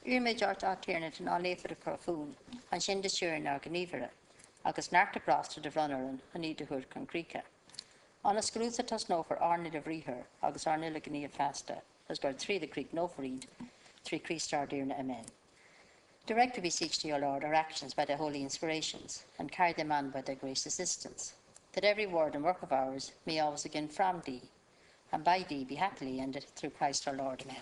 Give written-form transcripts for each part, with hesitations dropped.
Image art alternate and all for the carfoon, and shin the sure in Arganivera, agus narta bras to the runner and need the hood concrete. On a screws that has no for Arnid of Reher, agus Arnil Gania Fasta, has got 3 the creek no for read, 3 Creek Star Dearna Amen. Direct to beseech to your Lord our actions by their holy inspirations, and carry them on by their grace assistance, that every word and work of ours may always again from thee, and by thee be happily ended through Christ our Lord. Amen.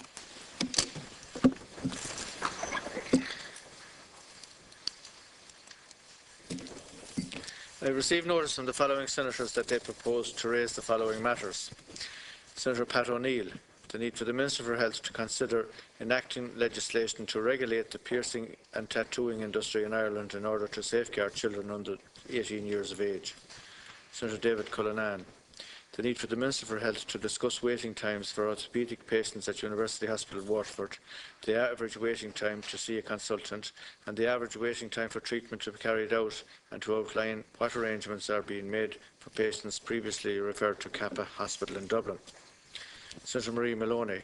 I received notice from the following senators that they propose to raise the following matters. Senator Pat O'Neill, the need for the Minister for Health to consider enacting legislation to regulate the piercing and tattooing industry in Ireland in order to safeguard children under 18 years of age. Senator David Cullinan, the need for the Minister for Health to discuss waiting times for orthopaedic patients at University Hospital Waterford, the average waiting time to see a consultant and the average waiting time for treatment to be carried out, and to outline what arrangements are being made for patients previously referred to Kappa Hospital in Dublin. Senator Marie Maloney,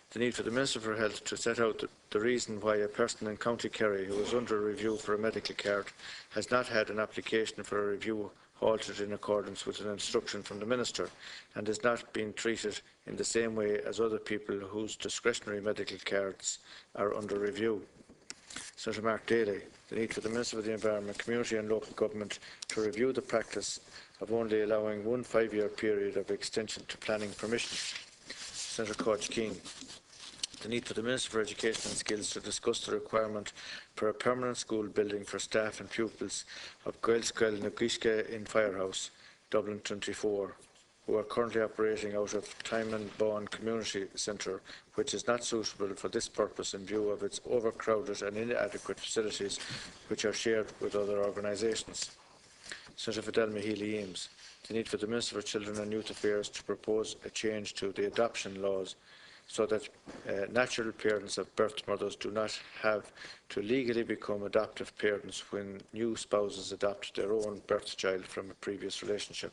the need for the Minister for Health to set out the reason why a person in County Kerry who is under review for a medical card has not had an application for a review halted in accordance with an instruction from the Minister and is not being treated in the same way as other people whose discretionary medical cards are under review. Senator Mark Daly, the need for the Minister for the Environment, Community and Local Government to review the practice of only allowing one 5-year period of extension to planning permission. Senator Coach Keane, the need for the Minister for Education and Skills to discuss the requirement for a permanent school building for staff and pupils of Gaelscoil na Gishke in Firehouse, Dublin 24, who are currently operating out of Timon Bawn Community Centre, which is not suitable for this purpose in view of its overcrowded and inadequate facilities, which are shared with other organisations. Senator Fidelma Healy-Eames, the need for the Minister for Children and Youth Affairs to propose a change to the adoption laws so that natural parents of birth mothers do not have to legally become adoptive parents when new spouses adopt their own birth child from a previous relationship.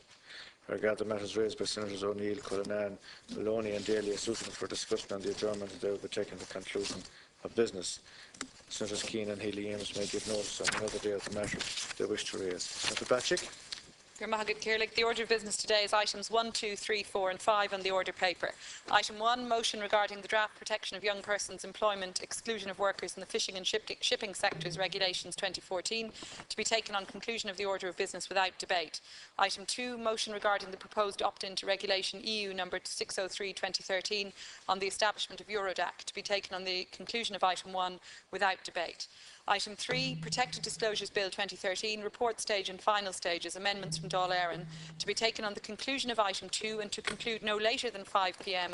I regard the matters raised by Senators O'Neill, Cullinan, Maloney and Daly as suitable for discussion on the adjournment, and they will be taken to the conclusion of business. Senators Keane and Healy-Eames may give notice on another day of the matter they wish to raise. Senator Patrick. The order of business today is items 1, 2, 3, 4 and 5 on the order paper. Item 1, motion regarding the draft protection of young persons' employment, exclusion of workers in the fishing and shipping sectors regulations 2014 to be taken on conclusion of the order of business without debate. Item 2, motion regarding the proposed opt-in to regulation EU number 603/2013 on the establishment of Eurodac to be taken on the conclusion of item 1 without debate. Item 3, Protected Disclosures Bill 2013, report stage and final stages, amendments from Dáil Éireann, to be taken on the conclusion of item 2 and to conclude no later than 5 p.m.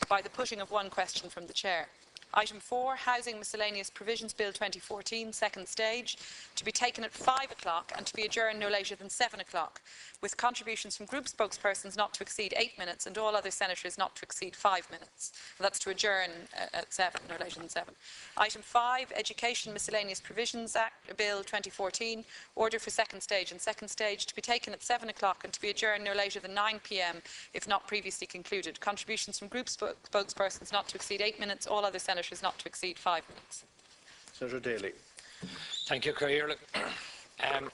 by the putting of one question from the Chair. Item 4, Housing Miscellaneous Provisions Bill 2014, second stage, to be taken at 5 o'clock and to be adjourned no later than 7 o'clock, with contributions from group spokespersons not to exceed 8 minutes and all other senators not to exceed 5 minutes. And that's to adjourn at 7, no later than 7. Item 5, Education Miscellaneous Provisions Act Bill 2014, order for second stage and second stage, to be taken at 7 o'clock and to be adjourned no later than 9 p.m. if not previously concluded. Contributions from group spokespersons not to exceed 8 minutes, all other senators not to exceed 5 minutes. Senator Daly. Thank you, Cahill.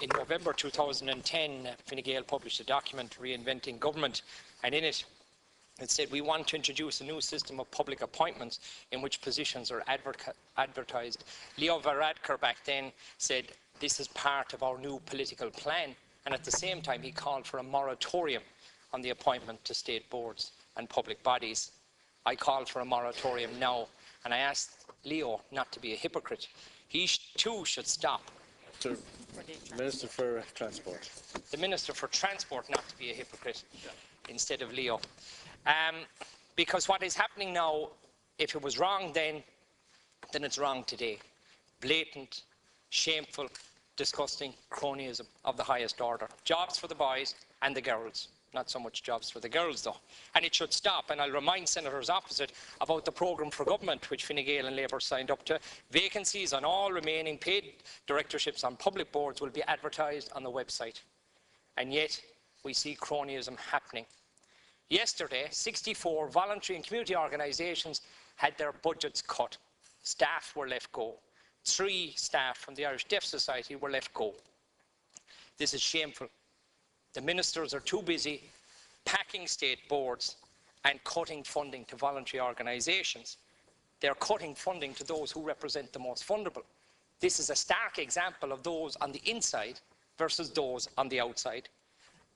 In November 2010, Fine Gael published a document, Reinventing Government, and in it, it said we want to introduce a new system of public appointments in which positions are advertised. Leo Varadkar back then said this is part of our new political plan, and at the same time he called for a moratorium on the appointment to state boards and public bodies. I call for a moratorium now, and I asked Leo not to be a hypocrite. He too should stop. The Minister for Transport. The Minister for Transport not to be a hypocrite instead of Leo. Because what is happening now, if it was wrong then it's wrong today. Blatant, shameful, disgusting cronyism of the highest order. Jobs for the boys and the girls. Not so much jobs for the girls, though. And it should stop. And I'll remind senators opposite about the programme for government, which Fine Gael and Labour signed up to. Vacancies on all remaining paid directorships on public boards will be advertised on the website. And yet, we see cronyism happening. Yesterday, 64 voluntary and community organisations had their budgets cut. Staff were let go. 3 staff from the Irish Deaf Society were let go. This is shameful. The ministers are too busy packing state boards and cutting funding to voluntary organisations. They're cutting funding to those who represent the most vulnerable. This is a stark example of those on the inside versus those on the outside.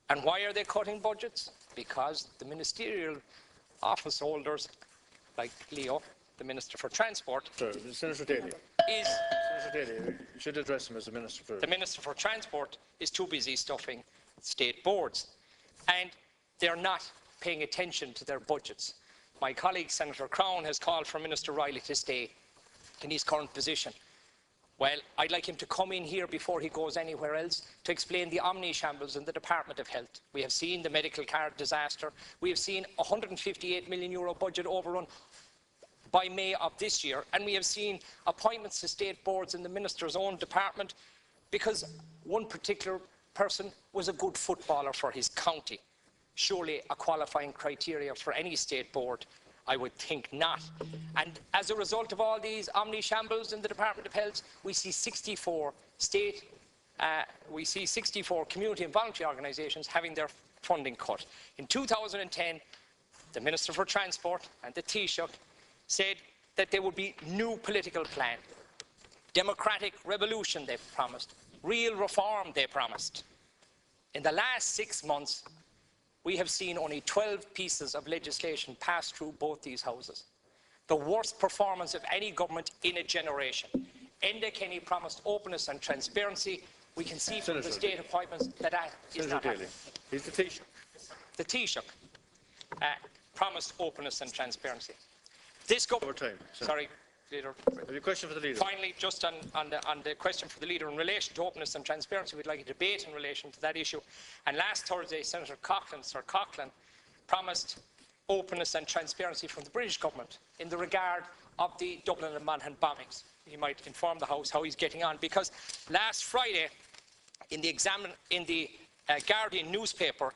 And why are they cutting budgets? Because the ministerial office holders, like Leo, the Minister for Transport, Senator Daly. is... Senator Daly, you should address him as the Minister for... The Minister for Transport is too busy stuffing state boards. And they're not paying attention to their budgets. My colleague, Senator Crown, has called for Minister Riley to stay in his current position. Well, I'd like him to come in here before he goes anywhere else to explain the omni-shambles in the Department of Health. We have seen the medical card disaster. We have seen a €158 million budget overrun by May of this year. And we have seen appointments to state boards in the Minister's own department because one particular person was a good footballer for his county. Surely a qualifying criteria for any state board? I would think not. And as a result of all these omni-shambles in the Department of Health, we see 64 community and voluntary organisations having their funding cut. In 2010, the Minister for Transport and the Taoiseach said that there would be new political plan. Democratic revolution, they promised. Real reform, they promised. In the last 6 months, we have seen only 12 pieces of legislation pass through both these houses. The worst performance of any government in a generation. Enda Kenny promised openness and transparency. We can see from the state appointments that is not happening. He's the Taoiseach. The Taoiseach promised openness and transparency. This government... Over time. Sorry, Leader. Have you a question for the Leader? Finally, just on the question for the Leader in relation to openness and transparency, we'd like a debate in relation to that issue. And last Thursday, Senator Coughlin, Sir Coughlin, promised openness and transparency from the British government in the regard of the Dublin and Monaghan bombings. He might inform the House how he's getting on, because last Friday, in the Guardian newspaper,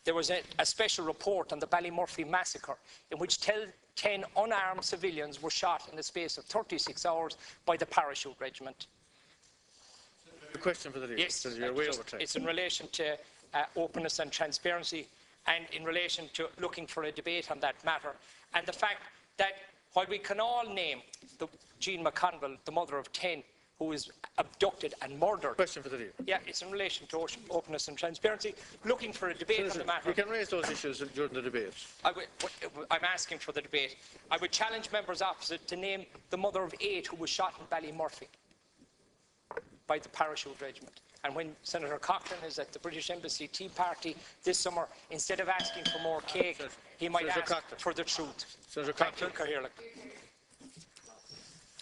there was a special report on the Ballymurphy massacre, in which 10 unarmed civilians were shot in the space of 36 hours by the parachute regiment. A question for the Leader. Yes, You're way over time. it's in relation to openness and transparency, and in relation to looking for a debate on that matter, and the fact that while we can all name Jean McConville, the mother of 10, who was abducted and murdered. Question for the Leader. Yeah, it's in relation to openness and transparency, looking for a debate on the matter. You can raise those issues during the debate. I'm asking for the debate. I would challenge members opposite to name the mother of 8 who was shot in Ballymurphy by the parachute regiment. And when Senator Coughlin is at the British Embassy Tea Party this summer, instead of asking for more cake, he might ask for the truth. Senator Thank you, Coughlin. Cathaoirleach.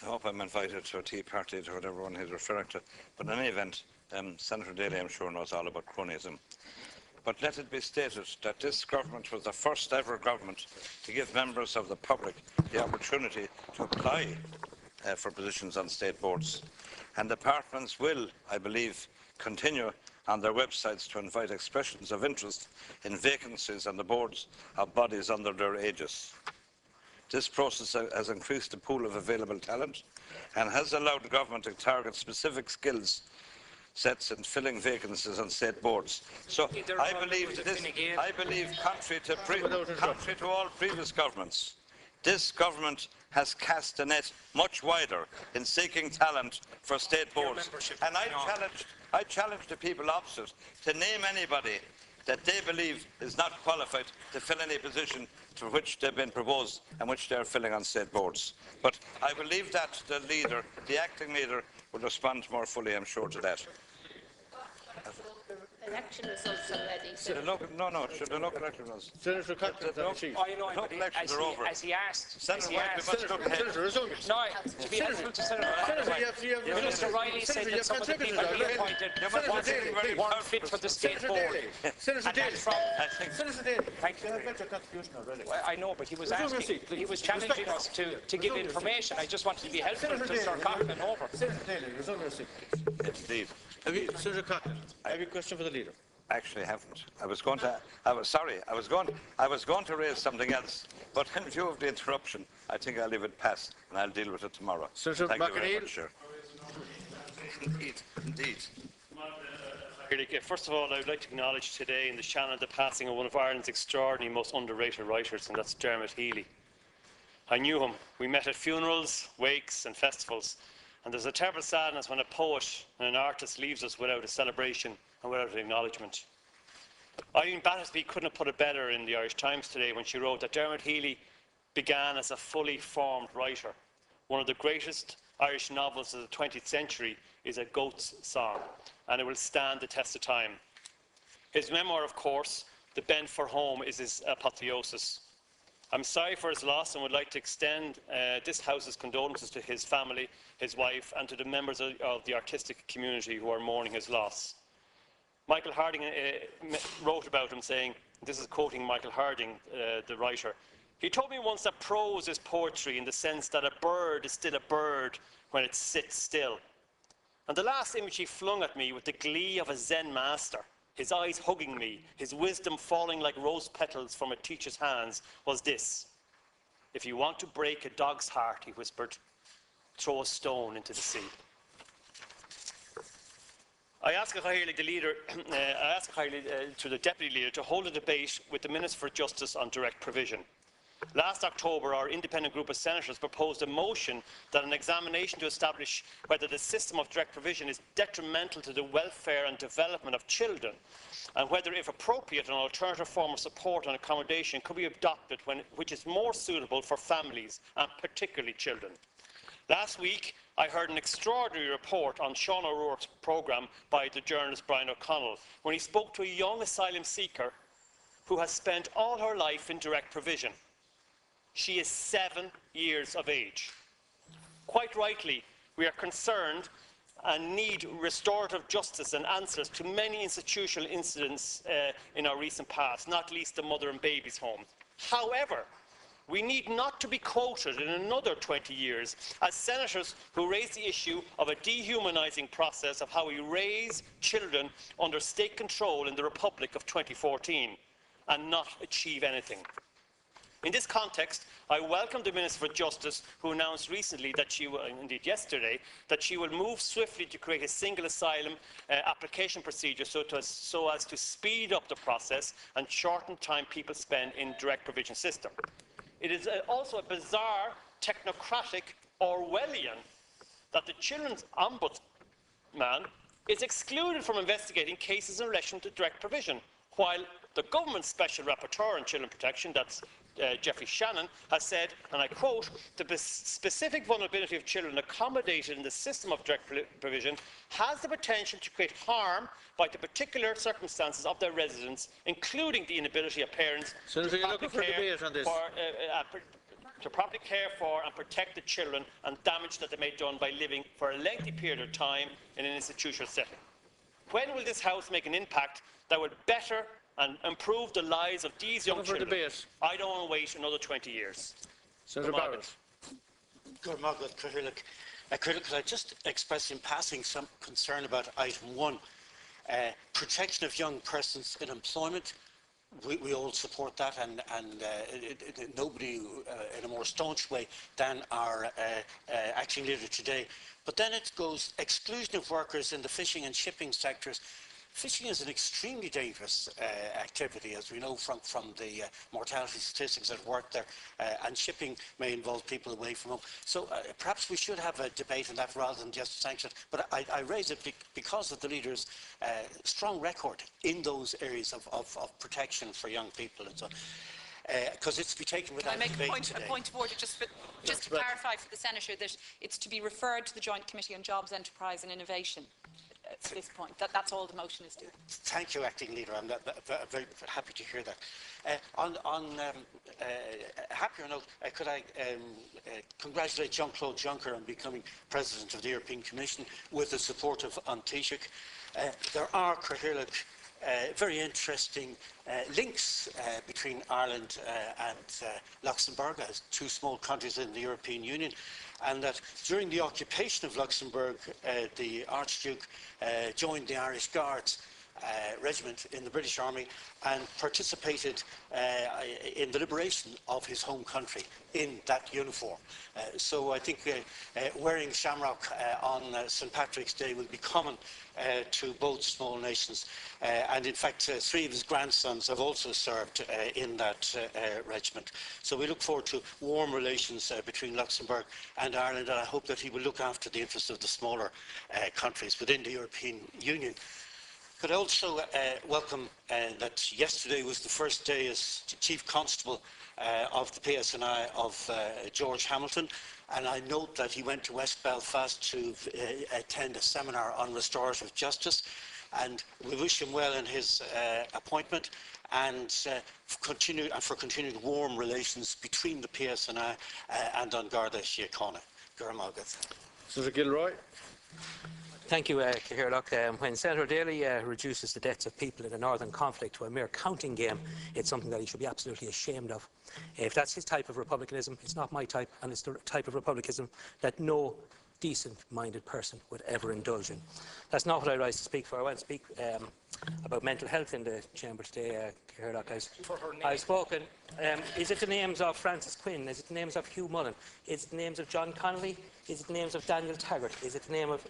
I hope I'm invited to a tea party to whatever one he's referring to. But in any event, Senator Daly, I'm sure, knows all about cronyism. But let it be stated that this government was the first ever government to give members of the public the opportunity to apply for positions on state boards. And departments will, I believe, continue on their websites to invite expressions of interest in vacancies on the boards of bodies under their aegis. This process has increased the pool of available talent and has allowed the government to target specific skills sets in filling vacancies on state boards. So I believe, contrary to all previous governments, this government has cast a net much wider in seeking talent for state boards. And I challenge the people opposite to name anybody that they believe is not qualified to fill any position for which they've been proposed and which they're filling on state boards. But I will leave that to the acting leader, will respond more fully, I'm sure, to that. Election results already. The local election results. Senator Coughlin, elections are over. As he asked, Senator, resume. no, to be helpful to Senator Coughlin, Minister Riley said that some of the people he appointed weren't fit for the state board. Senator Daly. Senator Daly. Thank you. You have got your contribution already. Well, I know, but he was asking, he was challenging us to give information. I just wanted to be helpful to Sir Coughlin. Over. Senator Daly, resume your seat. Indeed. Senator Coughlin, I have a question for the Leader. actually haven't. I was going to raise something else, but in view of the interruption, I think I'll leave it pass and I'll deal with it tomorrow. Senator Thank you very McAneel. much, Chair. Indeed. First of all, I would like to acknowledge today in the Shannon the passing of one of Ireland's extraordinary, most underrated writers, and that's Dermot Healy. I knew him. We met at funerals, wakes and festivals, and there's a terrible sadness when a poet and an artist leaves us without a celebration and without an acknowledgement. Eileen Battersby couldn't have put it better in the Irish Times today when she wrote that Dermot Healy began as a fully formed writer. One of the greatest Irish novels of the 20th century is A Goat's Song, and it will stand the test of time. His memoir, of course, The Bent for Home, is his apotheosis. I'm sorry for his loss and would like to extend this House's condolences to his family, his wife, and to the members of the artistic community who are mourning his loss. Michael Harding wrote about him saying, this is quoting Michael Harding, the writer, he told me once that prose is poetry in the sense that a bird is still a bird when it sits still. And the last image he flung at me with the glee of a Zen master, his eyes hugging me, his wisdom falling like rose petals from a teacher's hands, was this. If you want to break a dog's heart, he whispered, throw a stone into the sea. I ask Cahill, the leader, to the deputy leader, to hold a debate with the Minister for Justice on direct provision. Last October, our independent group of senators proposed a motion that an examination to establish whether the system of direct provision is detrimental to the welfare and development of children, and whether, if appropriate, an alternative form of support and accommodation could be adopted which is more suitable for families and particularly children. Last week, I heard an extraordinary report on Sean O'Rourke's programme by the journalist Brian O'Connell when he spoke to a young asylum seeker who has spent all her life in direct provision. She is 7 years of age. Quite rightly, we are concerned and need restorative justice and answers to many institutional incidents in our recent past, not least the mother and baby's home. However, we need not to be quoted in another 20 years as senators who raise the issue of a dehumanising process of how we raise children under state control in the Republic of 2014 and not achieve anything. In this context, I welcome the Minister for Justice, who announced recently that she will, indeed yesterday, that she will move swiftly to create a single asylum application procedure so as to speed up the process and shorten time people spend in direct provision system. It is also a bizarre, technocratic, Orwellian that the Children's Ombudsman is excluded from investigating cases in relation to direct provision, while the government's special rapporteur on children protection, that's Geoffrey Shannon, has said, and I quote, the specific vulnerability of children accommodated in the system of direct provision has the potential to create harm by the particular circumstances of their residents, including the inability of parents to properly care for and protect the children and damage that they may have done by living for a lengthy period of time in an institutional setting. When will this House make an impact that will better and improve the lives of these young children? I don't want to wait another 20 years. Senator Barrett. Good morning, could I just express in passing some concern about item 1, protection of young persons in employment. We all support that, and nobody in a more staunch way than our acting leader today. But then it goes exclusion of workers in the fishing and shipping sectors. Fishing is an extremely dangerous activity, as we know from the mortality statistics at work there, and shipping may involve people away from home. So perhaps we should have a debate on that rather than just sanctions. But I raise it because of the leader's strong record in those areas of protection for young people and so on. Because it's to be taken without debate today. Can I make a point of order, just to clarify for the Senator that it's to be referred to the Joint Committee on Jobs, Enterprise and Innovation at this point. That's all the motion is doing. Thank you, Acting Leader. I'm very happy to hear that. On a happier note, could I congratulate Jean-Claude Juncker on becoming President of the European Commission with the support of An Taoiseach. There are Cathaoirleach very interesting links between Ireland and Luxembourg as two small countries in the European Union, and that during the occupation of Luxembourg, the Archduke joined the Irish Guards, regiment in the British Army and participated in the liberation of his home country in that uniform. So I think wearing shamrock on St. Patrick's Day will be common to both small nations. And in fact, 3 of his grandsons have also served in that regiment. So we look forward to warm relations between Luxembourg and Ireland, and I hope that he will look after the interests of the smaller countries within the European Union. Could I also welcome that yesterday was the first day as Chief Constable of the PSNI of George Hamilton, and I note that he went to West Belfast to attend a seminar on restorative justice, and we wish him well in his appointment and for continued warm relations between the PSNI and An Garda Síochána. Senator Gilroy. Thank you, Cathaoirleach. When Senator Daly reduces the deaths of people in a northern conflict to a mere counting game, it's something that he should be absolutely ashamed of. If that's his type of republicanism, it's not my type, and it's the type of republicanism that no decent-minded person would ever indulge in. That's not what I rise to speak for. I want to speak about mental health in the chamber today, I've spoken. Is it the names of Francis Quinn? Is it the names of Hugh Mullen? Is it the names of John Connolly? Is it the names of Daniel Taggart? Is it the name of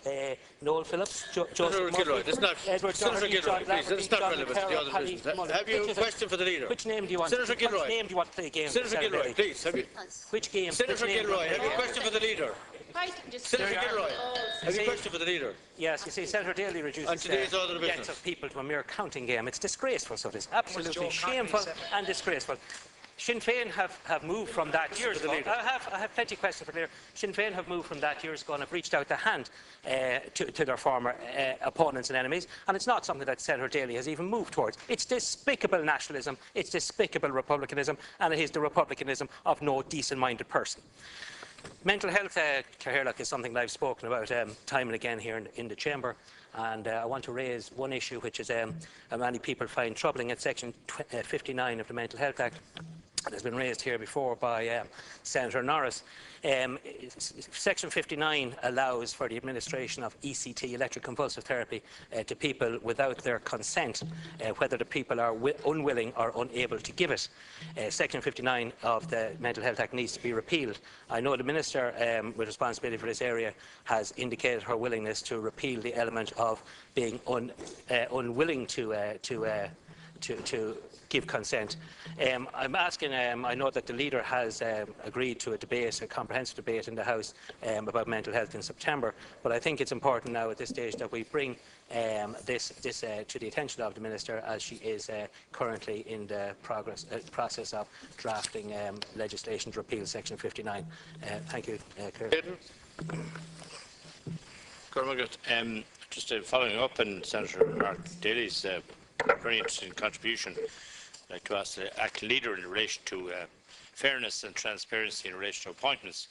Noel Phillips, Joseph Murphy, Edward Doherty, John Lafferty, John McCarroll, Paddy Mullen? Have you a question for the leader? Which name do you want? Senator Gilroy. Which name do you want to play games? Senator Gilroy, please. Which game? Senator Gilroy, have you a question for the leader? Senator Gilroy, have you a question for the leader? Yes, you see, Senator Daly reduces the deaths of people to a mere counting game. It's disgraceful, so it is absolutely shameful and disgraceful. Sinn Féin have moved from that years ago. I have plenty of questions for the leader. Sinn Féin have moved from that years ago and have reached out the hand to their former opponents and enemies, and it's not something that Senator Daly has even moved towards. It's despicable nationalism, it's despicable republicanism, and it is the republicanism of no decent-minded person. Mental health, Cathaoirleach, is something that I've spoken about time and again here in the chamber, and I want to raise one issue which is many people find troubling. It's Section 59 of the Mental Health Act. It has been raised here before by Senator Norris. Section 59 allows for the administration of ECT, electroconvulsive therapy, to people without their consent, whether the people are unwilling or unable to give it. Section 59 of the Mental Health Act needs to be repealed. I know the Minister with responsibility for this area has indicated her willingness to repeal the element of being unwilling to give consent. I'm asking, I know that the leader has agreed to a comprehensive debate in the House about mental health in September, but I think it's important now at this stage that we bring this to the attention of the Minister, as she is currently in the process of drafting legislation to repeal Section 59. Thank you, Just following up on Senator Mark Daly's very interesting contribution, I'd like to ask the acting leader in relation to fairness and transparency in relation to appointments.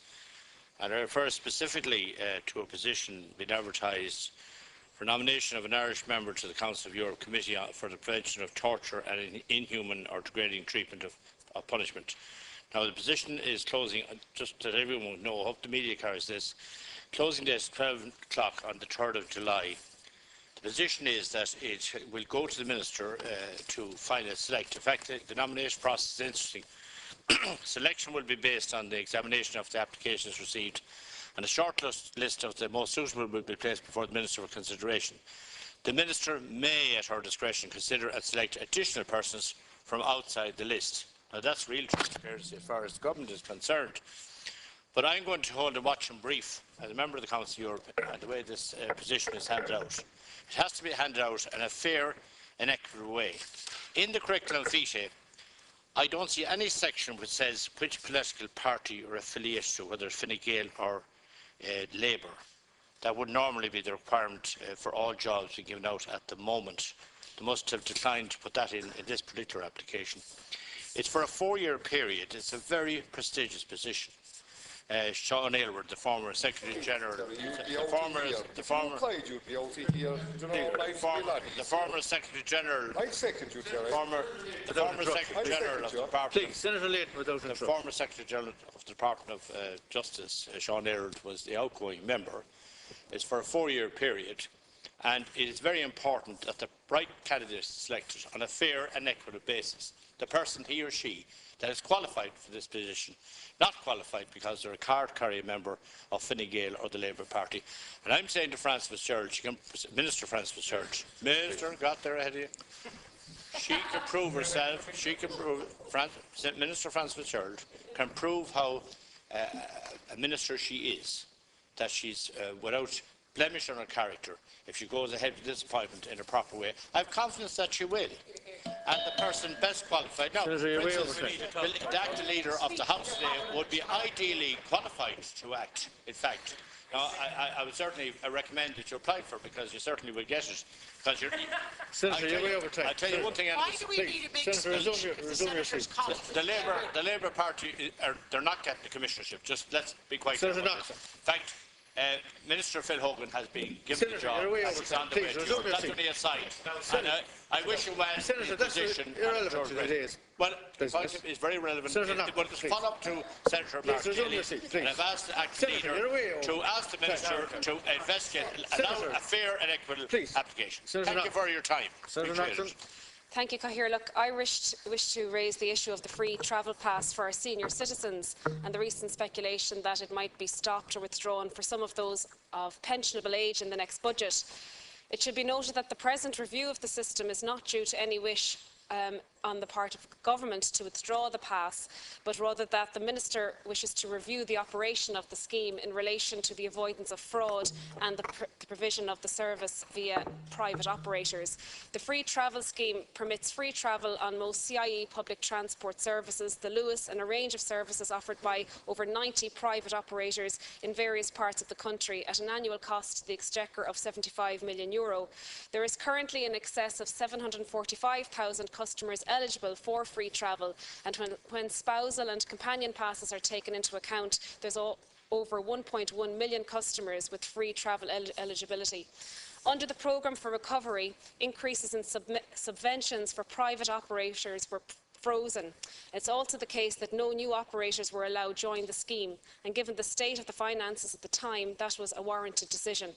And I refer specifically to a position being advertised for nomination of an Irish member to the Council of Europe Committee for the Prevention of Torture and Inhuman or Degrading Treatment of Punishment. Now, the position is closing, just that everyone would know, I hope the media carries this, closing date is 12 o'clock on the 3rd of July. The position is that it will go to the Minister to finally select. In fact, the nomination process is interesting. Selection will be based on the examination of the applications received, and a short list of the most suitable will be placed before the Minister for consideration. The Minister may, at her discretion, consider and select additional persons from outside the list. Now, that's real transparency as far as the government is concerned. But I'm going to hold a watch and brief as a member of the Council of Europe and the way this position is handed out. It has to be handed out in a fair and equitable way. In the curriculum vitae, I don't see any section which says which political party or affiliate to, whether it's Fine Gael or Labour. That would normally be the requirement for all jobs being given out at the moment. They must have declined to put that in this particular application. It's for a 4-year period. It's a very prestigious position. Sean Aylward, the former Secretary General, the former Secretary General, the former Secretary General of the Department. Senator Layton, without the former Secretary General of the Department of Justice, Sean Aylward, was the outgoing member. It's for a 4-year period. And it is very important that the right candidate is selected on a fair and equitable basis. The person, he or she, that is qualified for this position, not qualified because they're a card-carrying member of Fine Gael or the Labour Party. And I'm saying to Frances Fitzgerald, Minister Frances Fitzgerald, Minister, got there ahead of you. She can prove herself, she can prove, Minister Frances Fitzgerald can prove how a minister she is, that she's without blemish on her character, if she goes ahead with this appointment in a proper way. I have confidence that she will. And the person best qualified. Now, the acting leader of the House today would be ideally qualified to act, in fact. Now, I would certainly recommend that you apply for it, because you certainly will get it. Because you're, Senator, you're way over time. I'll tell you one thing. Why do we need a big Senator, speech if the senators come? The Labour Party, they're not getting the commissionership. Just let's be quite clear about this. In fact, Minister Phil Hogan has been given the job. It's on the way to you. That's only a sign. And I wish you well in the position. Irrelevant to the days. Well, the point is very relevant. But it's follow up to Senator Mark Daly. And I've asked the acting leader to ask the Minister to investigate, allow a fair and equitable application. Thank you for your time. Thank you, Cahir. Look, I wish to raise the issue of the free travel pass for our senior citizens and the recent speculation that it might be stopped or withdrawn for some of those of pensionable age in the next budget. It should be noted that the present review of the system is not due to any wish on the part of government to withdraw the pass, but rather that the Minister wishes to review the operation of the scheme in relation to the avoidance of fraud and the provision of the service via private operators. The free travel scheme permits free travel on most CIE public transport services, the Lewis, and a range of services offered by over 90 private operators in various parts of the country at an annual cost to the Exchequer of €75 million. There is currently in excess of 745,000 customers eligible for free travel, and when spousal and companion passes are taken into account, there's over 1.1 million customers with free travel eligibility. Under the Programme for Recovery, increases in subventions for private operators were frozen. It's also the case that no new operators were allowed to join the scheme, and given the state of the finances at the time, that was a warranted decision.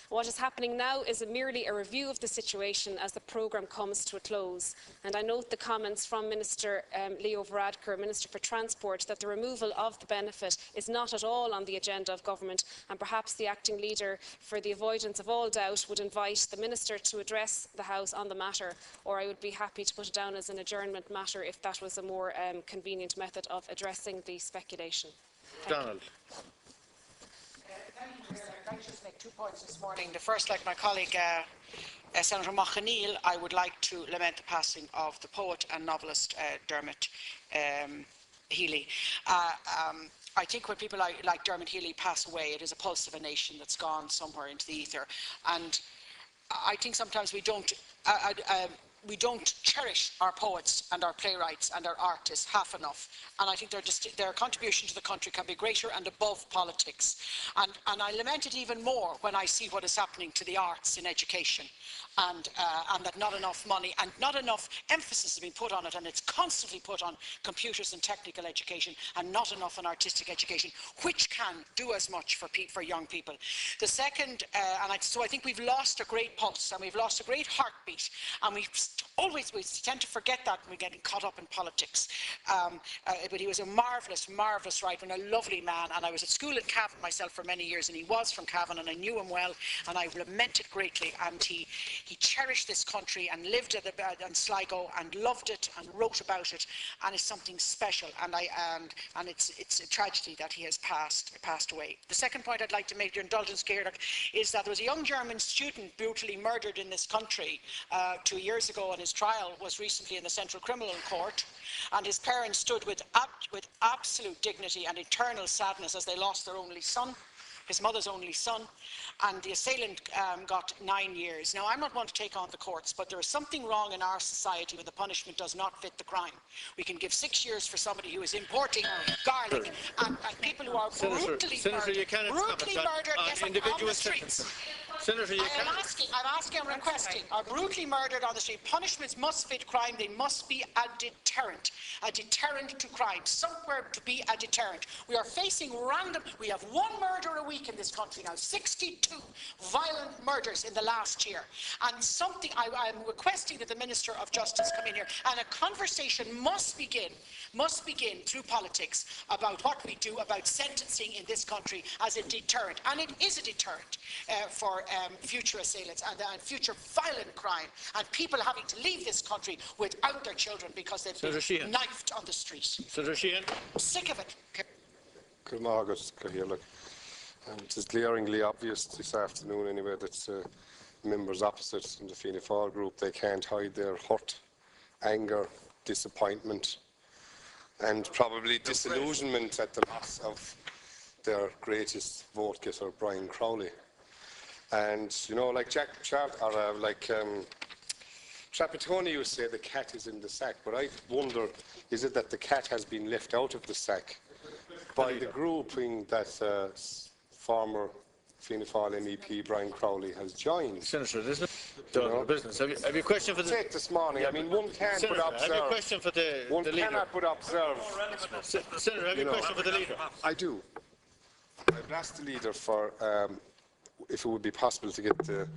What is happening now is merely a review of the situation as the programme comes to a close. And I note the comments from Minister Leo Varadkar, Minister for Transport, that the removal of the benefit is not at all on the agenda of government, and perhaps the acting leader, for the avoidance of all doubt, would invite the Minister to address the House on the matter, or I would be happy to put it down as an adjournment matter if that was a more convenient method of addressing the speculation. Donald. I'd like to just make 2 points this morning. The first, like my colleague Senator Machaneel, I would like to lament the passing of the poet and novelist Dermot Healy. I think when people like Dermot Healy pass away, it is a pulse of a nation that's gone somewhere into the ether. And I think sometimes we don't cherish our poets and our playwrights and our artists half enough. And I think their contribution to the country can be greater and above politics. And I lament it even more when I see what is happening to the arts in education, and that not enough money and not enough emphasis has been put on it, and it's constantly put on computers and technical education and not enough on artistic education, which can do as much for young people. The second, so I think we've lost a great pulse and we've lost a great heartbeat, and we tend to forget that when we're getting caught up in politics. But he was a marvellous, marvellous writer and a lovely man, and I was at school in Cavan myself for many years, and he was from Cavan, and I knew him well, and I lament it greatly. And he cherished this country and lived in Sligo and loved it and wrote about it, and it's something special, and it's a tragedy that he has passed away. The second point I'd like to make, your indulgence, Gaelic, is that there was a young German student brutally murdered in this country 2 years ago, and his trial was recently in the Central Criminal Court, and his parents stood with absolute dignity and eternal sadness as they lost their only son, his mother's only son, and the assailant got 9 years. Now, I'm not one to take on the courts, but there is something wrong in our society when the punishment does not fit the crime. We can give 6 years for somebody who is importing garlic, and people who are brutally murdered, on the streets. Senator, I'm asking and requesting, are brutally murdered on the street. Punishments must fit crime. They must be a deterrent to crime, somewhere to be a deterrent. We are facing we have one murder a week in this country now, 62 violent murders in the last year. And I'm requesting that the Minister of Justice come in here, and a conversation must begin through politics about what we do about sentencing in this country as a deterrent. And it is a deterrent for future assailants and future violent crime, and people having to leave this country without their children because they've been knifed on the street. Senator Sheehan. I'm sick of it. Good morning, it is glaringly obvious this afternoon anyway that members opposite in the Fianna Fáil group, they can't hide their hurt, anger, disappointment and probably disillusionment at the loss of their greatest vote getter, Brian Crowley. And, you know, like Trapattoni used to say the cat is in the sack, but I wonder, is it that the cat has been left out of the sack by the grouping that former Fianna Fáil MEP Brian Crowley has joined? Senator, this is business. Have you a question for the... Take this morning. I mean, one can't but observe. Have you a question for the one leader? Cannot but observe. Senator, have you a question for the leader? I do. I've asked the leader for if it would be possible to get the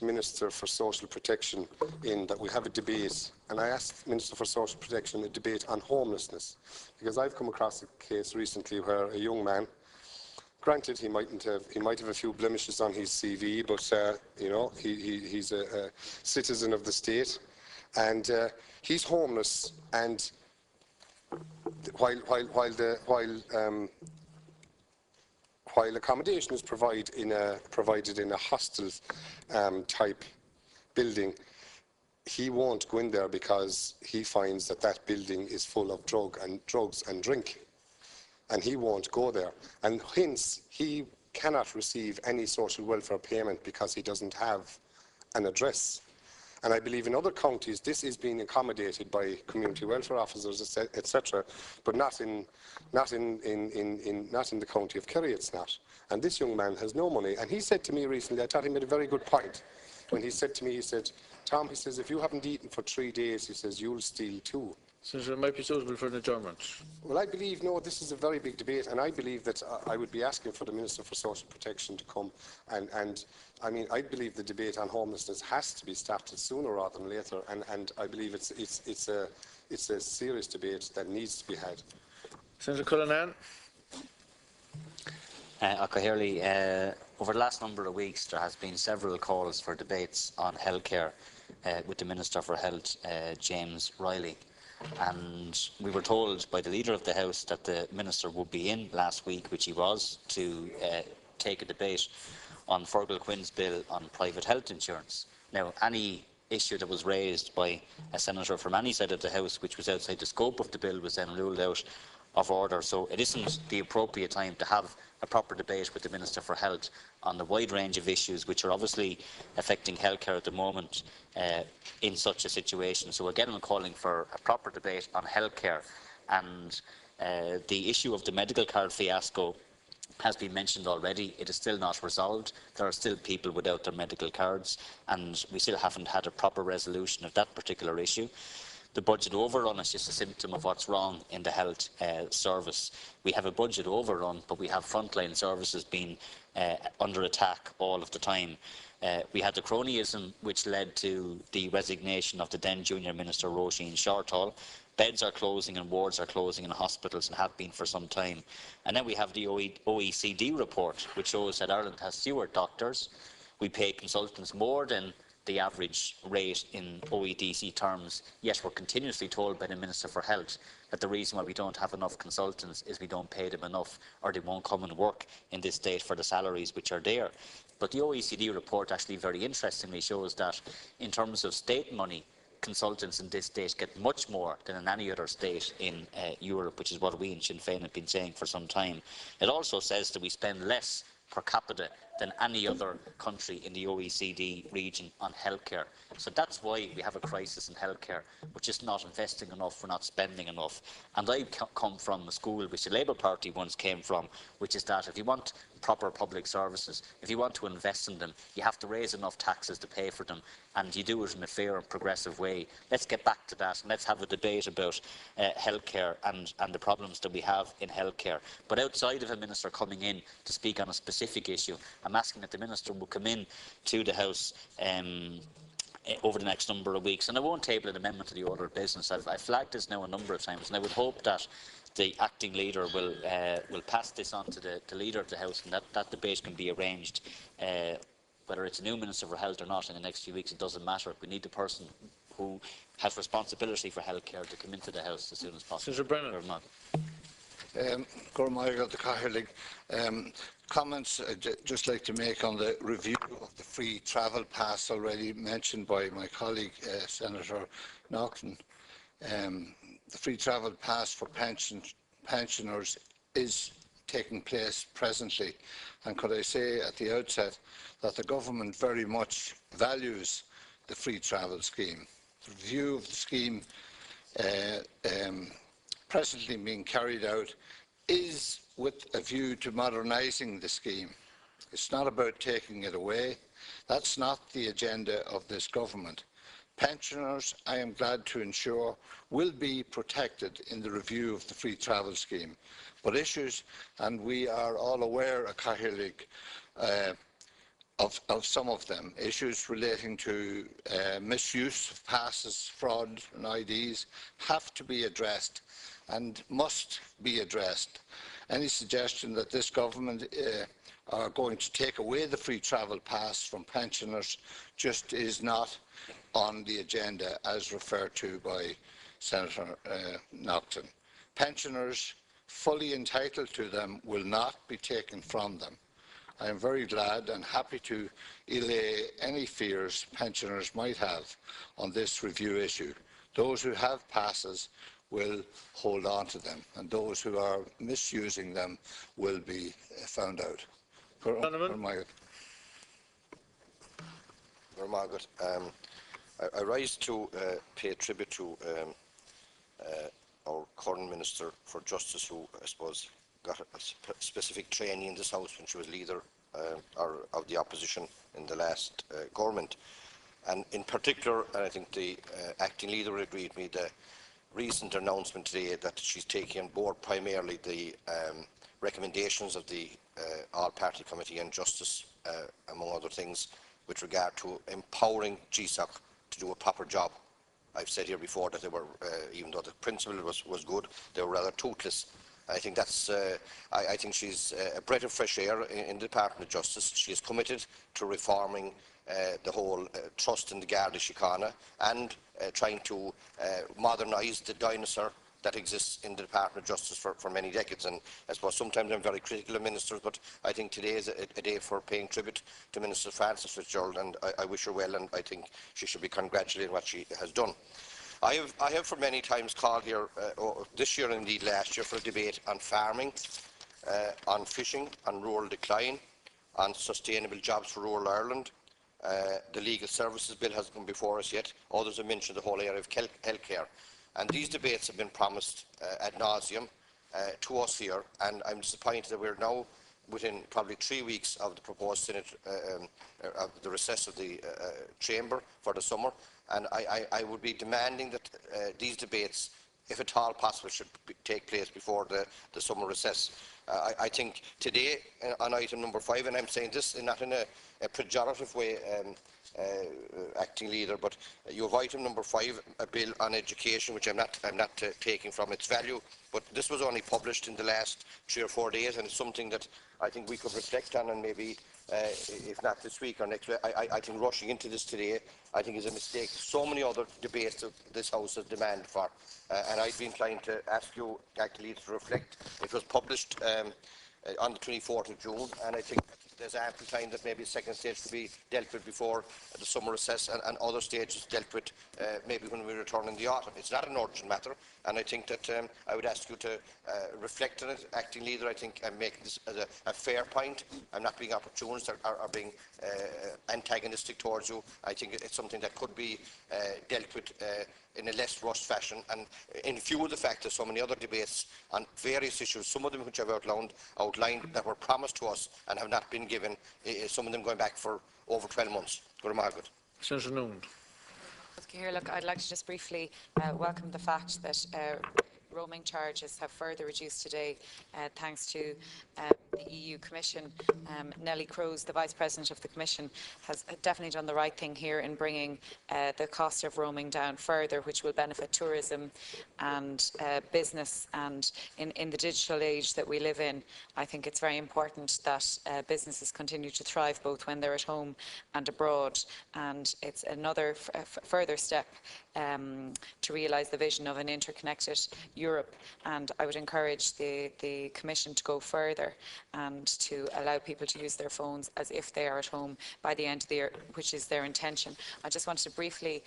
Minister for Social Protection in, that we have a debate, and I asked the Minister for Social Protection a debate on homelessness, because I've come across a case recently where a young man, granted he might have a few blemishes on his CV, but you know, he's a citizen of the state, and he's homeless, and while accommodation is provided in a hostel type building, he won't go in there because he finds that building is full of drugs and drink, and he won't go there, and hence he cannot receive any social welfare payment because he doesn't have an address. And I believe in other counties this is being accommodated by community welfare officers, etc., but not in the county of Kerry. It's not. And this young man has no money. And he said to me recently, I thought he made a very good point when he said to me, he said, Tom, he says, if you haven't eaten for 3 days, he says, you'll steal too. Senator, it might be suitable for an adjournment. Well, I believe, no, this is a very big debate, and I believe that I would be asking for the Minister for Social Protection to come, and I mean, I believe the debate on homelessness has to be started sooner rather than later, and I believe it's a serious debate that needs to be had. Senator Cullinan. Over the last number of weeks, there has been several calls for debates on healthcare with the Minister for Health, James Riley. And we were told by the Leader of the House that the Minister would be in last week, which he was, to take a debate on Fergal Quinn's bill on private health insurance. Now, any issue that was raised by a senator from any side of the House which was outside the scope of the bill was then ruled out of order. So it isn't the appropriate time to have a proper debate with the Minister for Health on the wide range of issues which are obviously affecting healthcare at the moment in such a situation. So again, I'm calling for a proper debate on healthcare, and the issue of the medical card fiasco has been mentioned already. It is still not resolved. There are still people without their medical cards, and we still haven't had a proper resolution of that particular issue. The budget overrun is just a symptom of what's wrong in the health service. We have a budget overrun, but we have frontline services being under attack all of the time. We had the cronyism which led to the resignation of the then Junior Minister Roisin Shortall. Beds are closing and wards are closing in hospitals and have been for some time. And then we have the OECD report, which shows that Ireland has fewer doctors. We pay consultants more than the average rate in OECD terms, yet we're continuously told by the Minister for Health that the reason why we don't have enough consultants is we don't pay them enough, or they won't come and work in this state for the salaries which are there. But the OECD report actually very interestingly shows that in terms of state money, consultants in this state get much more than in any other state in Europe, which is what we in Sinn Féin have been saying for some time. It also says that we spend less per capita than any other country in the OECD region on healthcare. So that's why we have a crisis in healthcare. We're just not investing enough, we're not spending enough. And I come from a school which the Labour Party once came from, which is that if you want proper public services, if you want to invest in them, you have to raise enough taxes to pay for them, and you do it in a fair and progressive way. Let's get back to that, and let's have a debate about healthcare and the problems that we have in healthcare. But outside of a minister coming in to speak on a specific issue, I'm asking that the minister will come in to the House over the next number of weeks. And I won't table an amendment to the order of business. I've flagged this now a number of times, and I would hope that the acting leader will pass this on to the leader of the House, and that debate can be arranged. Whether it's a new Minister for Health or not in the next few weeks, it doesn't matter. We need the person who has responsibility for healthcare to come into the House as soon as possible. Senator Brennan. Comments I'd just like to make on the review of the free travel pass already mentioned by my colleague Senator Noone. The free travel pass for pensioners is taking place presently, and could I say at the outset that the government very much values the free travel scheme. The review of the scheme presently being carried out is with a view to modernising the scheme. It's not about taking it away. That's not the agenda of this government. Pensioners, I am glad to ensure, will be protected in the review of the free travel scheme. But issues, and we are all aware of some of them, issues relating to misuse of passes, fraud and IDs, have to be addressed and must be addressed. Any suggestion that this government are going to take away the free travel pass from pensioners just is not on the agenda as referred to by Senator Noone. Pensioners fully entitled to them will not be taken from them. I am very glad and happy to allay any fears pensioners might have on this review issue. Those who have passes will hold on to them, and those who are misusing them will be found out. I rise to pay tribute to our current Minister for Justice, who I suppose got a specific training in this House when she was leader of the opposition in the last government. And in particular, and I think the acting leader would agree with me, the recent announcement today that she's taking on board primarily the recommendations of the All-Party Committee on Justice, among other things, with regard to empowering GSOC to do a proper job. I've said here before that they were, even though the principle was good, they were rather toothless. I think that's. I think she's a breath of fresh air in the Department of Justice. She is committed to reforming the whole trust in the Garda Síochána and trying to modernise the dinosaur that exists in the Department of Justice for many decades. And I suppose sometimes I'm very critical of ministers, but I think today is a day for paying tribute to Minister Frances Fitzgerald, and I wish her well, and I think she should be congratulated on what she has done. I have for many times called here, this year and indeed last year, for a debate on farming, on fishing, on rural decline, on sustainable jobs for rural Ireland. The Legal Services Bill hasn't come before us yet. Others have mentioned the whole area of healthcare. And these debates have been promised ad nauseum to us here, and I'm disappointed that we're now within probably 3 weeks of the proposed Senate, of the recess of the Chamber for the summer, and I would be demanding that these debates, if at all possible, should take place before the summer recess. I think today on item number 5, and I'm saying this not in a pejorative way, acting leader, but you have item number 5, a bill on education, which I'm not taking from its value, but this was only published in the last 3 or 4 days, and it's something that I think we could reflect on, and maybe if not this week or next week, I think rushing into this today, I think is a mistake. So many other debates that this House has demanded for, and I'd be inclined to ask you, acting leader, to reflect. It was published on the 24th of June, and I think there's ample time that maybe a second stage could be dealt with before the summer recess, and other stages dealt with maybe when we return in the autumn. It's not an urgent matter, and I think that I would ask you to reflect on it. Acting Leader, I think I'm making this as a fair point. I'm not being opportunist or being antagonistic towards you. I think it's something that could be dealt with in a less rushed fashion, and in view of the fact that so many other debates on various issues, some of them which I've outlined that were promised to us and have not been given, some of them going back for over 12 months. Good morning. Senator Noone. Look, I'd like to just briefly welcome the fact that roaming charges have further reduced today thanks to the EU Commission. Nellie Kroes, the Vice President of the Commission, has definitely done the right thing here in bringing the cost of roaming down further, which will benefit tourism and business. And in the digital age that we live in, I think it's very important that businesses continue to thrive both when they're at home and abroad. And it's another further step to realise the vision of an interconnected Europe, and I would encourage the Commission to go further and to allow people to use their phones as if they are at home by the end of the year, which is their intention. I just wanted to briefly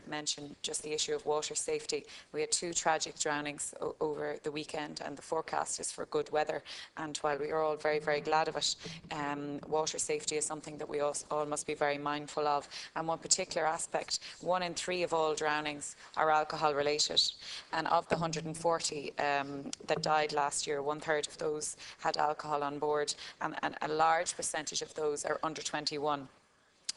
mention just the issue of water safety. We had 2 tragic drownings over the weekend, and the forecast is for good weather, and while we are all very, very glad of it, water safety is something that we all must be very mindful of. And one particular aspect, 1 in 3 of all drownings are alcohol related, and of the 140 that died last year, 1/3 of those had alcohol on board, and a large percentage of those are under 21.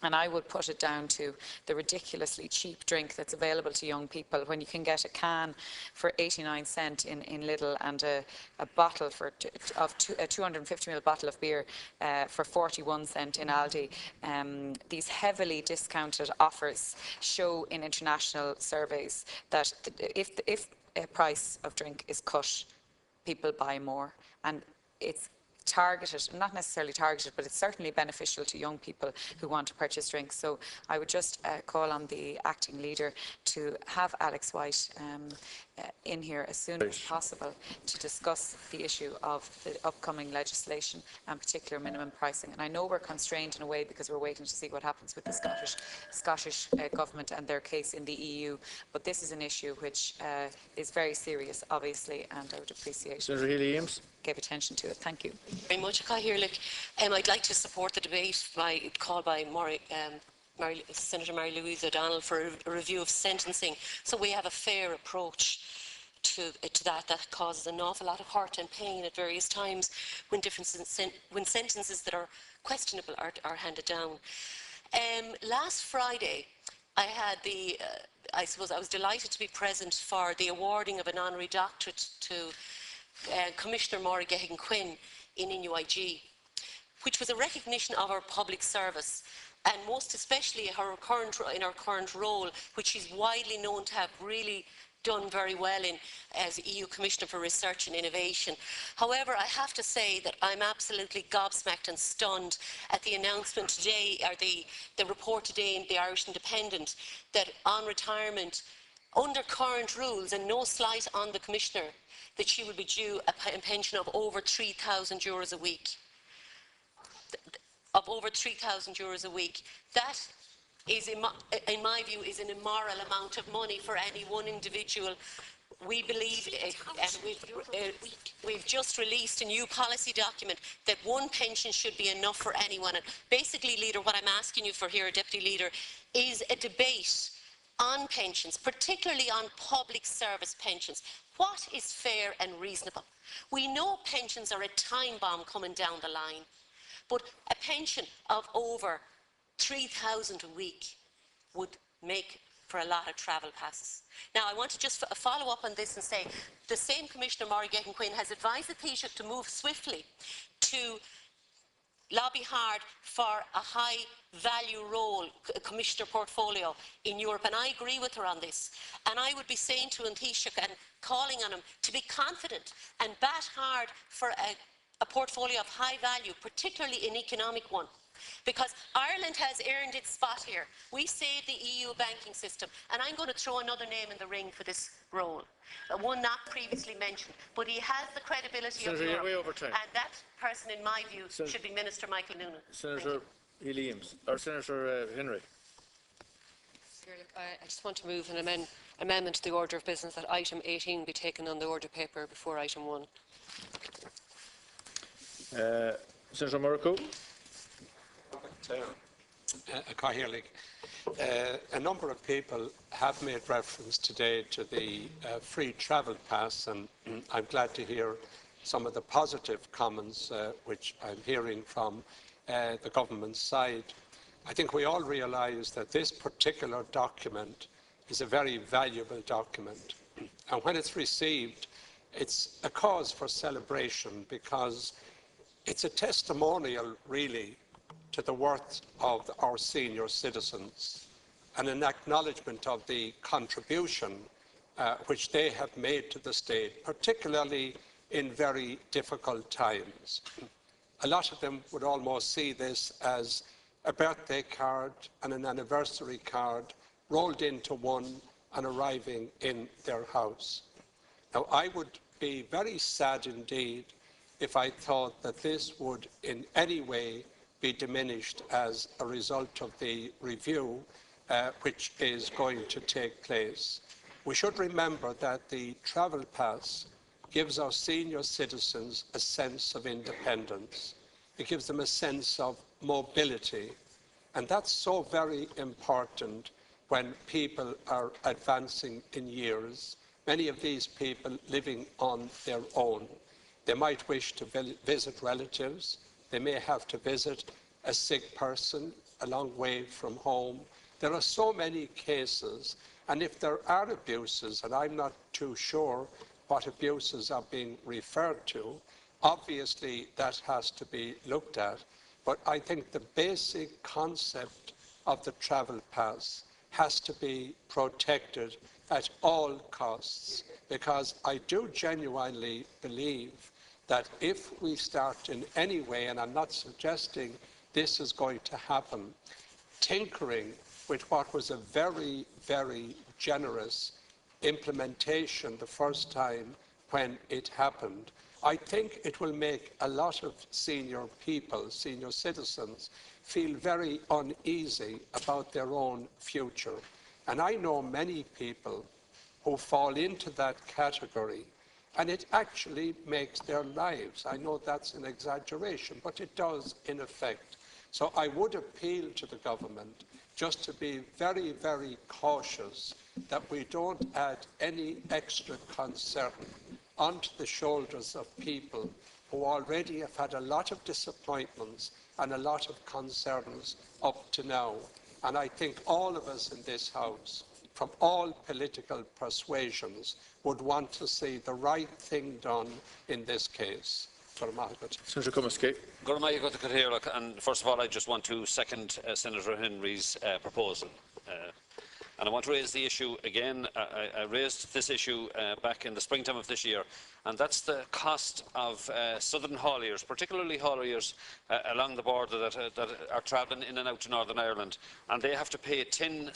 And I would put it down to the ridiculously cheap drink that's available to young people when you can get a can for 89 cents in Lidl and a bottle a 250ml bottle of beer for 41 cents in Aldi. These heavily discounted offers show in international surveys that if a price of drink is cut, people buy more, and it's targeted, not necessarily targeted, but it's certainly beneficial to young people who want to purchase drinks. So I would just call on the Acting Leader to have Alex White in here as soon as possible to discuss the issue of the upcoming legislation and particular minimum pricing. And I know we're constrained in a way because we're waiting to see what happens with the Scottish Government and their case in the EU, but this is an issue which is very serious, obviously, and I would appreciate Senator Healy-Eames. Give attention to it. Thank you. Very much, I'd like to support the debate called by Senator Mary-Louise O'Donnell for a review of sentencing, so we have a fair approach to that causes an awful lot of hurt and pain at various times when sentences that are questionable are handed down. Last Friday, I had I was delighted to be present for the awarding of an honorary doctorate to Commissioner Máire Geoghegan-Quinn in InUIG, which was a recognition of her public service, and most especially in her current role, which she's widely known to have really done very well in as EU Commissioner for Research and Innovation. However, I have to say that I'm absolutely gobsmacked and stunned at the announcement today, or the report today in the Irish Independent, that on retirement, under current rules, and no slight on the Commissioner, that she will be due a pension of over €3,000 a week. Of over €3,000 a week. That is, in my view, is an immoral amount of money for any one individual. We believe, and we've just released a new policy document, that one pension should be enough for anyone. And basically, Leader, what I'm asking you for here, Deputy Leader, is a debate on pensions, particularly on public service pensions. What is fair and reasonable? We know pensions are a time bomb coming down the line, but a pension of over 3,000 a week would make for a lot of travel passes. Now, I want to just follow up on this and say the same Commissioner Máire Geoghegan-Quinn has advised the Taoiseach to move swiftly to lobby hard for a high-value role Commissioner portfolio in Europe, and I agree with her on this. And I would be saying to Taoiseach and calling on him to be confident and bat hard for a portfolio of high value, particularly an economic one. because Ireland has earned its spot here. We saved the EU banking system, and I'm going to throw another name in the ring for this role, one not previously mentioned, but he has the credibility of Europe, way over time. and that person, in my view, should be Minister Michael Noone. Senator Healy Eames, or Senator Henry. I just want to move an amendment to the order of business that item 18 be taken on the order paper before item 1. Senator Murco. A number of people have made reference today to the free travel pass, and I'm glad to hear some of the positive comments which I'm hearing from the government side. I think we all realise that this particular document is a very valuable document, and when it's received, it's a cause for celebration because it's a testimonial, really, to the worth of our senior citizens and an acknowledgement of the contribution which they have made to the state, particularly in very difficult times. A lot of them would almost see this as a birthday card and an anniversary card rolled into one and arriving in their house. Now, I would be very sad indeed if I thought that this would in any way be diminished as a result of the review which is going to take place. We should remember that the travel pass gives our senior citizens a sense of independence. It gives them a sense of mobility, and that's so very important when people are advancing in years. Many of these people living on their own. They might wish to visit relatives. They may have to visit a sick person a long way from home. There are so many cases, and if there are abuses, and I'm not too sure what abuses are being referred to, obviously that has to be looked at. But I think the basic concept of the travel pass has to be protected at all costs, because I do genuinely believe that if we start in any way, and I'm not suggesting this is going to happen, tinkering with what was a very, very generous implementation the first time when it happened, I think it will make a lot of senior people, senior citizens, feel very uneasy about their own future. And I know many people who fall into that category, and it actually makes their lives. I know that's an exaggeration, but it does in effect. So I would appeal to the government just to be very, very cautious that we don't add any extra concern onto the shoulders of people who already have had a lot of disappointments and a lot of concerns up to now. And I think all of us in this House, from all political persuasions, would want to see the right thing done in this case. Senator Cummins-Kate. And first of all, I just want to second Senator Henry's proposal. And I want to raise the issue again. I raised this issue back in the springtime of this year, and that's the cost of southern hauliers, particularly hauliers along the border that are travelling in and out to Northern Ireland, and they have to pay 10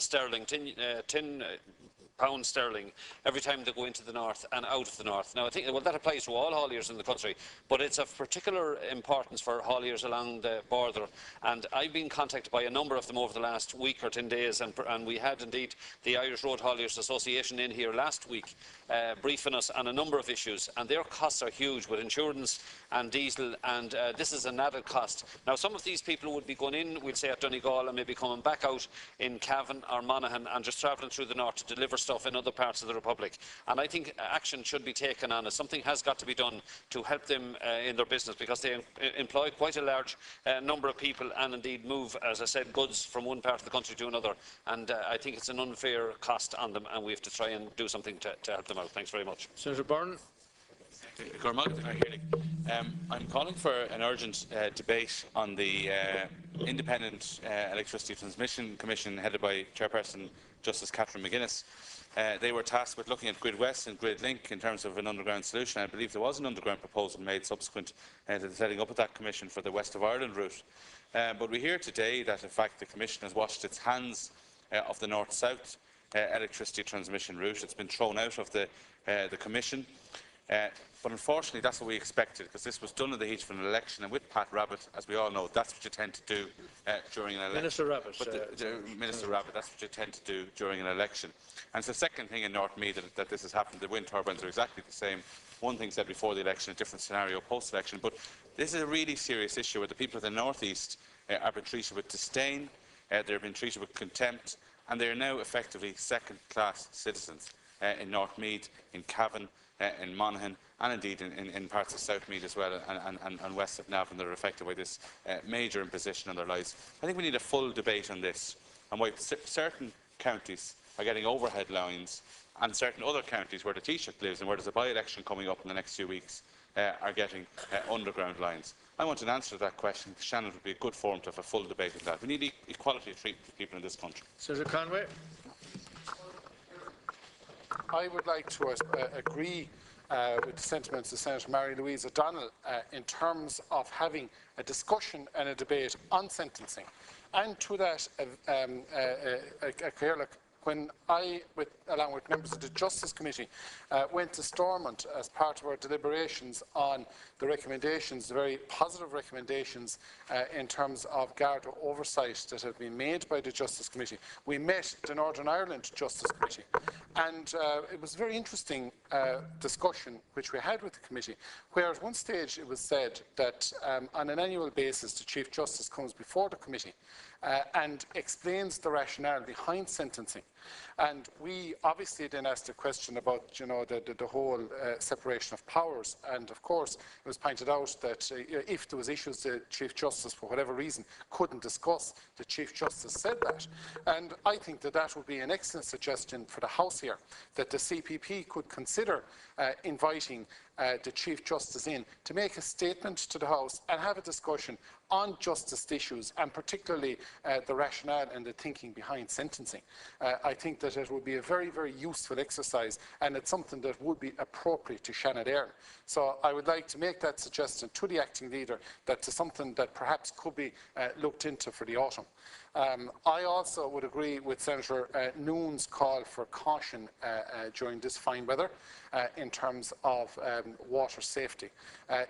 pounds sterling every time they go into the north and out of the north. Now, I think that applies to all hauliers in the country, but it's of particular importance for hauliers along the border. And I've been contacted by a number of them over the last week or 10 days, and we had indeed the Irish Road Hauliers Association in here last week briefing us on a number of issues, and their costs are huge with insurance and diesel, and this is an added cost. Now, some of these people would be going in, we'll say, at Donegal, and maybe coming back out in Cavan or Monaghan and just travelling through the north to deliver stuff in other parts of the Republic. And I think action should be taken on it. Something has got to be done to help them in their business, because they employ quite a large number of people and indeed move, as I said, goods from one part of the country to another. And I think it's an unfair cost on them, and we have to try and do something to help them out. Thanks very much. Senator Byrne. I'm calling for an urgent debate on the Independent Electricity Transmission Commission headed by Chairperson Justice Catherine McGuinness. They were tasked with looking at Grid West and Grid Link in terms of an underground solution. I believe there was an underground proposal made subsequent to the setting up of that commission for the West of Ireland route. But we hear today that, in fact, the Commission has washed its hands of the North-South electricity transmission route. It's been thrown out of the Commission. But unfortunately, that's what we expected, because this was done in the heat of an election, and with Pat Rabbitte, as we all know, that's what you tend to do during an election. Minister Rabbitte. Minister Rabbitte, that's what you tend to do during an election. And it's the second thing in North Meath that this has happened. The wind turbines are exactly the same. One thing said before the election, a different scenario post-election. But this is a really serious issue where the people of the North East are being treated with disdain, they're being treated with contempt, and they are now effectively second-class citizens in North Meath, in Cavan, in Monaghan, and indeed in parts of South Meath as well, and west of Navan, that are affected by this major imposition on their lives. I think we need a full debate on this, and why certain counties are getting overhead lines, and certain other counties where the Taoiseach lives and where there's a by-election coming up in the next few weeks are getting underground lines. I want an answer to that question. Shannon would be a good forum to have a full debate on that. We need equality of treatment for people in this country. Senator Conway. I would like to agree with the sentiments of Senator Mary-Louise O'Donnell in terms of having a discussion and a debate on sentencing. And to that, when I, along with members of the Justice Committee, went to Stormont as part of our deliberations on the recommendations, the very positive recommendations in terms of Garda oversight that have been made by the Justice Committee, we met the Northern Ireland Justice Committee. And it was a very interesting discussion which we had with the committee, where at one stage it was said that on an annual basis the Chief Justice comes before the committee and explains the rationale behind sentencing. And we obviously then asked a question about, the whole separation of powers. And of course, it was pointed out that if there was issues the Chief Justice, for whatever reason, couldn't discuss, the Chief Justice said that. And I think that that would be an excellent suggestion for the House here, that the CPP could consider inviting the Chief Justice in to make a statement to the House and have a discussion on justice issues, and particularly the rationale and the thinking behind sentencing. I think that it would be a very, very useful exercise, and it's something that would be appropriate to Shannon Éireann. So I would like to make that suggestion to the acting leader, that is something that perhaps could be looked into for the autumn. I also would agree with Senator Noone's call for caution during this fine weather in terms of water safety.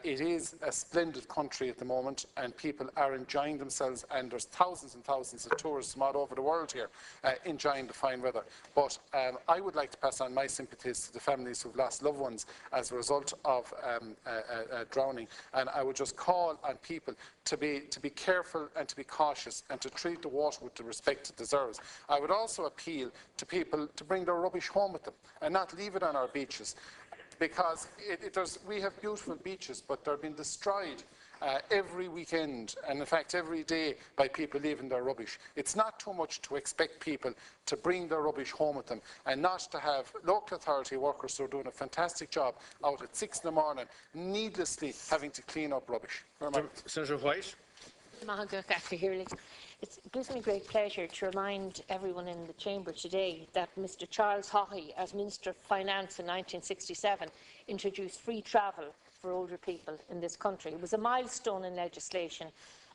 It is a splendid country at the moment, and people are enjoying themselves, and there's thousands and thousands of tourists from all over the world here enjoying the fine weather. But I would like to pass on my sympathies to the families who've lost loved ones as a result of drowning, and I would just call on people to be careful and to be cautious and to treat the water with the respect it deserves. I would also appeal to people to bring their rubbish home with them and not leave it on our beaches, because we have beautiful beaches, but they're being destroyed every weekend, and in fact every day, by people leaving their rubbish. It's not too much to expect people to bring their rubbish home with them, and not to have local authority workers who are doing a fantastic job out at 6 in the morning, needlessly having to clean up rubbish. Senator White. It gives me great pleasure to remind everyone in the chamber today that Mr. Charles Haughey, as Minister of Finance in 1967, introduced free travel for older people in this country. It was a milestone in legislation,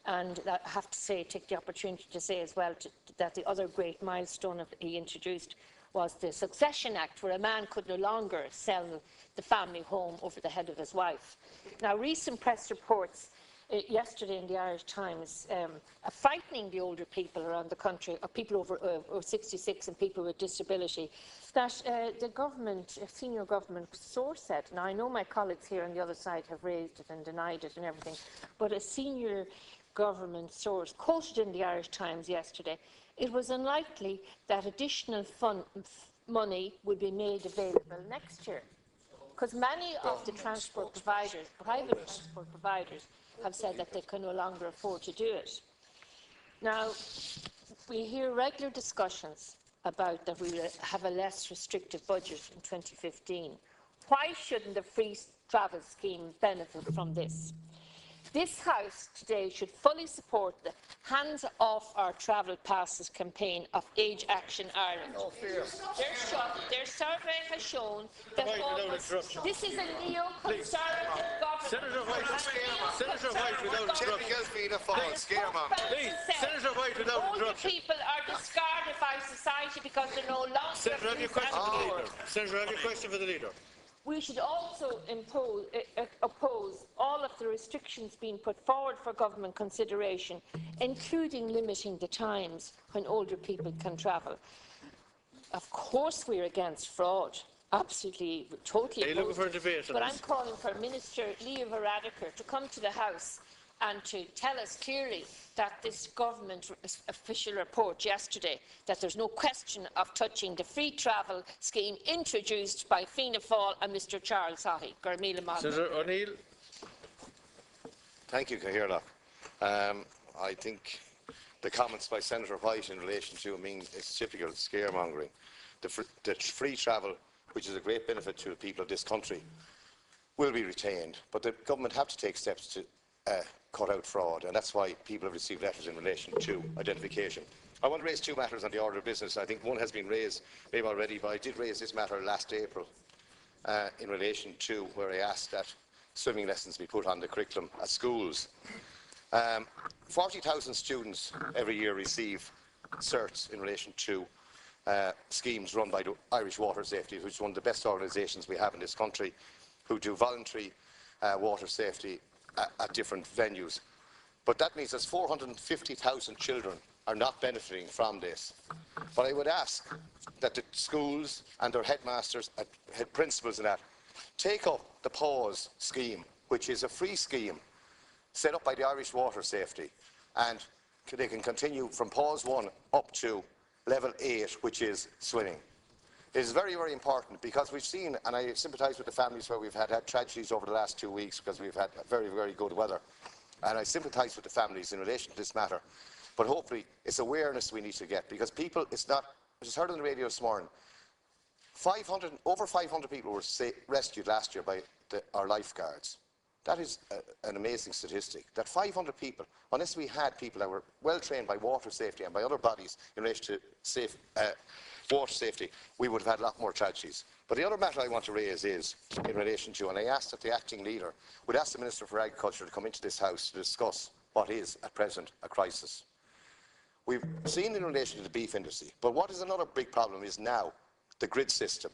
and I have to say, take the opportunity to say as well that the other great milestone he introduced was the Succession Act, where a man could no longer sell the family home over the head of his wife. Now, recent press reports yesterday in the Irish Times are frightening the older people around the country, or people over 66 and people with disability, that the government, a senior government source said, now I know my colleagues here on the other side have raised it and denied it and everything, but a senior government source quoted in the Irish Times yesterday, it was unlikely that additional money would be made available next year, because many of the transport providers, private transport providers, have said that they can no longer afford to do it. Now, we hear regular discussions about that we will have a less restrictive budget in 2015. Why shouldn't the free travel scheme benefit from this? This House today should fully support the Hands Off Our Travel Passes campaign of Age Action Ireland. Their survey has shown that this is a neo-conservative government. Senator White, without interruption. Please, Senator White, without interruption. Older people are discarded by society because they're no longer... Senator, have your question for the leader. Senator, have your question for the leader. We should also oppose all of the restrictions being put forward for government consideration, including limiting the times when older people can travel. Of course we're against fraud. Absolutely, totally. Are you looking for a debate on But this? I'm calling for Minister Leo Varadkar to come to the House and to tell us clearly that this government official report yesterday, that there's no question of touching the free travel scheme introduced by Fianna Fáil and Mr Charles Haughey. Senator O'Neill. Thank you, Cathaoirleach. I think the comments by Senator White in relation to, it's typical scaremongering. The free travel, which is a great benefit to the people of this country, will be retained, but the government have to take steps to cut out fraud, and that's why people have received letters in relation to identification. I want to raise two matters on the order of business. I think one has been raised maybe already, but I did raise this matter last April in relation to where I asked that swimming lessons be put on the curriculum at schools. 40,000 students every year receive certs in relation to schemes run by the Irish Water Safety, which is one of the best organisations we have in this country, who do voluntary water safety at different venues. But that means there's 450,000 children are not benefiting from this. But I would ask that the schools and their headmasters, head principals and that, take up the PAWS scheme, which is a free scheme set up by the Irish Water Safety, and they can continue from PAWS 1 up to level 8, which is swimming. It is very, very important because we've seen, and I sympathise with the families where we've had tragedies over the last 2 weeks because we've had very, very good weather. And I sympathise with the families in relation to this matter. But hopefully it's awareness we need to get, because people, it's not, I just heard on the radio this morning, over 500 people were rescued last year by our lifeguards. That is an amazing statistic, that 500 people, unless we had people that were well trained by water safety and by other bodies in relation to water safety, we would have had a lot more tragedies. But the other matter I want to raise is in relation to, and I asked that the acting leader would ask the Minister for Agriculture to come into this House to discuss what is at present a crisis. We've seen in relation to the beef industry, but what is another big problem is now the grid system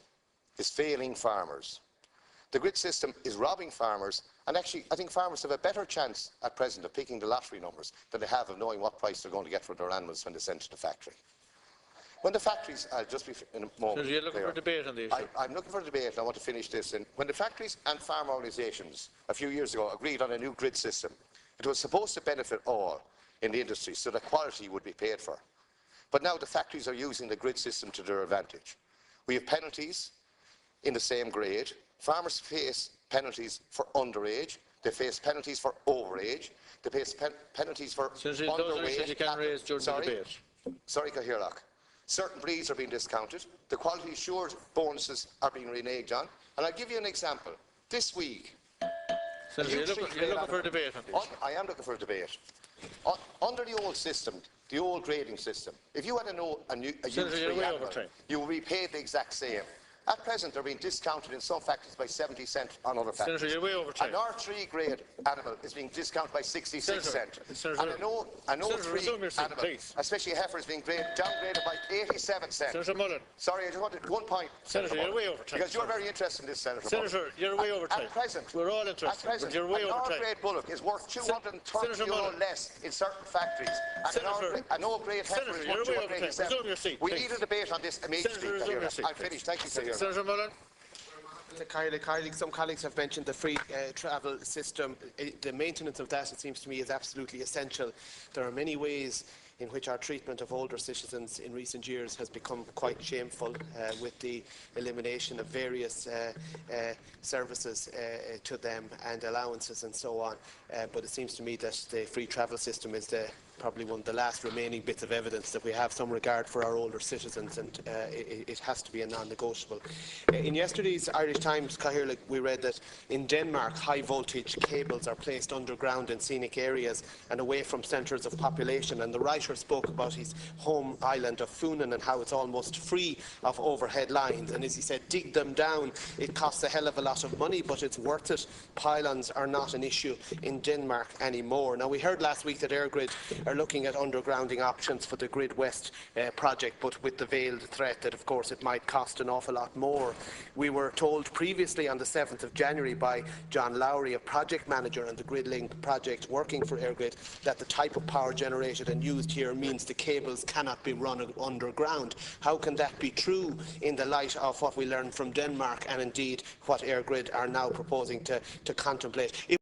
is failing farmers. The grid system is robbing farmers, and actually I think farmers have a better chance at present of picking the lottery numbers than they have of knowing what price they're going to get for their animals when they send to the factory. When the factories, I'll just be in a moment. So you're looking for a debate on the issue? I'm looking for a debate, and I want to finish this. And when the factories and farm organisations a few years ago agreed on a new grid system, it was supposed to benefit all in the industry so that quality would be paid for. But now the factories are using the grid system to their advantage. We have penalties in the same grade. Farmers face penalties for underage. They face penalties for overage. They face penalties for underweight. Those are issues you can raise during the debate. Sorry, Cathaoirleach. Certain breeds are being discounted. The quality assured bonuses are being reneged on. And I'll give you an example. This week... Senator, you're looking for a debate on this? I am looking for a debate. Under the old system, the old grading system, if you had a youth-free animal, you would be paid the exact same. At present, they're being discounted in some factories by 70 cents on other factories. Senator, you're way over time. An R3 grade animal is being discounted by 66 cents. And an O3 animal, especially a heifer, is being downgraded by 87 cents. Senator Mullen. Sorry, I just wanted one point. Senator, you're way over time. Because you're very interested in this, Senator Senator, you're way over time. At present, we're all interested, but you're way over time. An R-grade bullock is worth €230 less in certain factories. And an O-grade heifer is worth €287. We need a debate on this immediately. I'm finished. Thank you, Senator Mullen. Some colleagues have mentioned the free travel system. The maintenance of that, it seems to me, is absolutely essential. There are many ways in which our treatment of older citizens in recent years has become quite shameful, with the elimination of various services to them and allowances and so on. But it seems to me that the free travel system is probably one of the last remaining bits of evidence that we have some regard for our older citizens, and it has to be a non-negotiable. In yesterday's Irish Times, Cathaoirleach, we read that in Denmark, high-voltage cables are placed underground in scenic areas and away from centres of population, and the writer spoke about his home island of Funen and how it's almost free of overhead lines, and as he said, dig them down. It costs a hell of a lot of money, but it's worth it. Pylons are not an issue in Denmark anymore. Now, we heard last week that EirGrid are looking at undergrounding options for the Grid West project, but with the veiled threat that, of course, it might cost an awful lot more. We were told previously on the 7th of January by John Lowry, a project manager on the GridLink project working for EirGrid, that the type of power generated and used here means the cables cannot be run underground. How can that be true in the light of what we learned from Denmark and indeed what EirGrid are now proposing to contemplate?